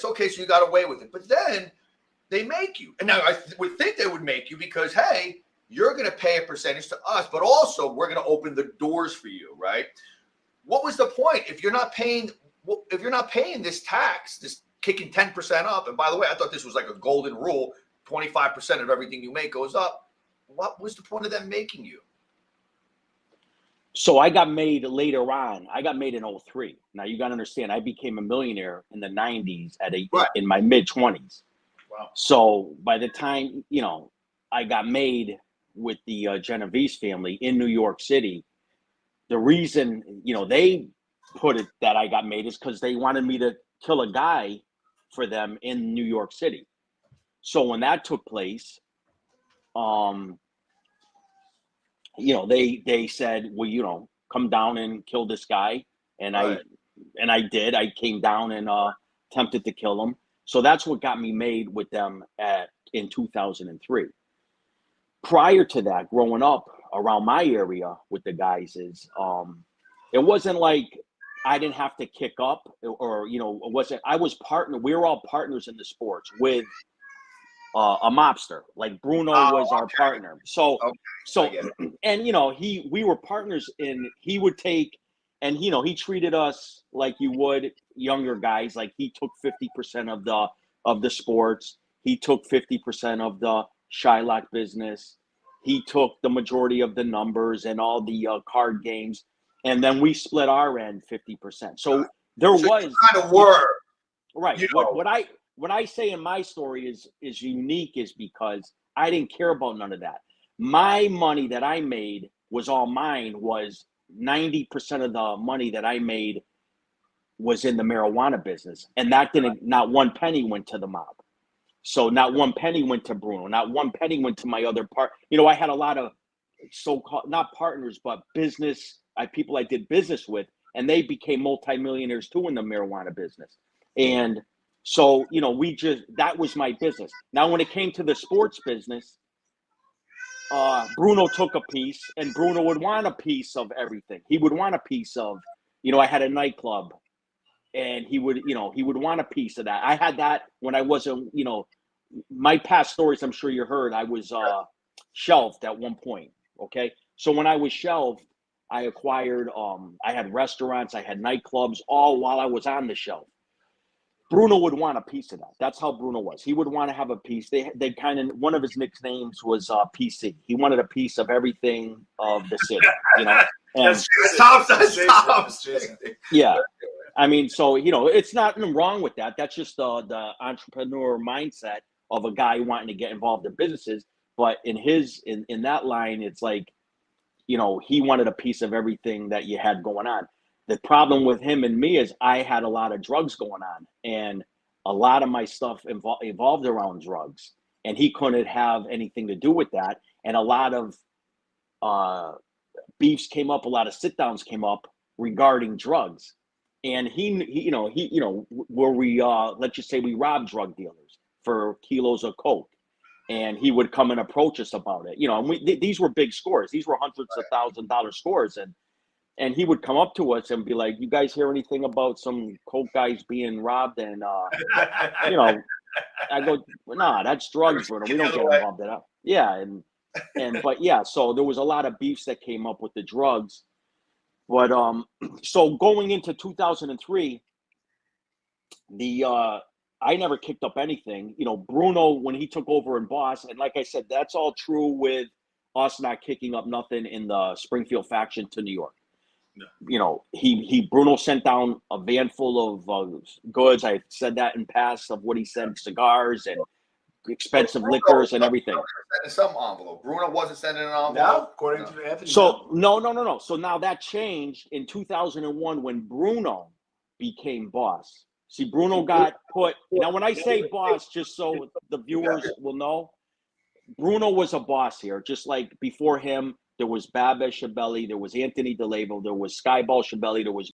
fights. Okay, so you got away with it. But then they make you. And now I would think they would make you because, hey, you're going to pay a percentage to us, but also we're going to open the doors for you, right? What was the point if you're not paying this tax, this kicking 10% up? And by the way, I thought this was like a golden rule: 25% of everything you make goes up. What was the point of them making you? So I got made later on. I got made in 03. Now you got to understand, I became a millionaire in the 90s in my mid 20s. Wow. So by the time, I got made with the Genovese family in New York City, the reason, they put it that I got made is because they wanted me to kill a guy for them in New York City. So when that took place, they said, well, come down and kill this guy. And I did. I came down and attempted to kill him. So that's what got me made with them in 2003. Prior to that, growing up around my area with the guys it wasn't like I didn't have to kick up or we were all partners in the sports with a mobster. Like Bruno was our partner. So and we were partners he would take, and he treated us like you would younger guys. Like he took 50% of the sports. He took 50% of the Shylock business. He took the majority of the numbers and all the card games, and then we split our end 50%. So there was kind of were right. What I say in my story is unique is because I didn't care about none of that. My money that I made was all mine. Was 90% of the money that I made was in the marijuana business, and that not one penny went to the mob. So not one penny went to Bruno. Not one penny went to my other part. I had a lot of so-called, not partners, but people I did business with, and they became multimillionaires too in the marijuana business. And so, that was my business. Now, when it came to the sports business, Bruno took a piece, and Bruno would want a piece of everything. He would want a piece of, I had a nightclub, and he would want a piece of that. I had that when I wasn't, my past stories, I'm sure you heard, I was shelved at one point. Okay. So when I was shelved, I acquired, I had restaurants, I had nightclubs, all while I was on the shelf. Bruno would want a piece of that. That's how Bruno was. He would want to have a piece. They kind of, one of his nicknames was PC. He wanted a piece of everything of the city, And That's yeah. I mean, so, it's nothing wrong with that. That's just the entrepreneur mindset of a guy wanting to get involved in businesses. But in that line, it's like, he wanted a piece of everything that you had going on. The problem with him and me is I had a lot of drugs going on, and a lot of my stuff evolved around drugs, and he couldn't have anything to do with that. And a lot of beefs came up, a lot of sit-downs came up regarding drugs. And where we, let's just say we robbed drug dealers for kilos of coke, and he would come and approach us about it. And these were big scores. These were hundreds of $1,000 scores. And he would come up to us and be like, "You guys hear anything about some coke guys being robbed?" And, I go, "Nah, that's drugs, Bruno. We don't get involved in that." Yeah. But yeah, so there was a lot of beefs that came up with the drugs. But so going into 2003, I never kicked up anything. Bruno, when he took over in Boss, and like I said, that's all true with us not kicking up nothing in the Springfield faction to New York. No. Bruno sent down a van full of goods. I said that in past of what he sent, cigars and expensive liquors and everything. Some envelope. Bruno wasn't sending an envelope. No, according to Anthony. So no. So now that changed in 2001 when Bruno became boss. See, Bruno got put. Now, when I say boss, just so the viewers will know, Bruno was a boss here. Just like before him, there was Babette Shabelli, there was Anthony DeLavo, there was Skyball Shabelli, there was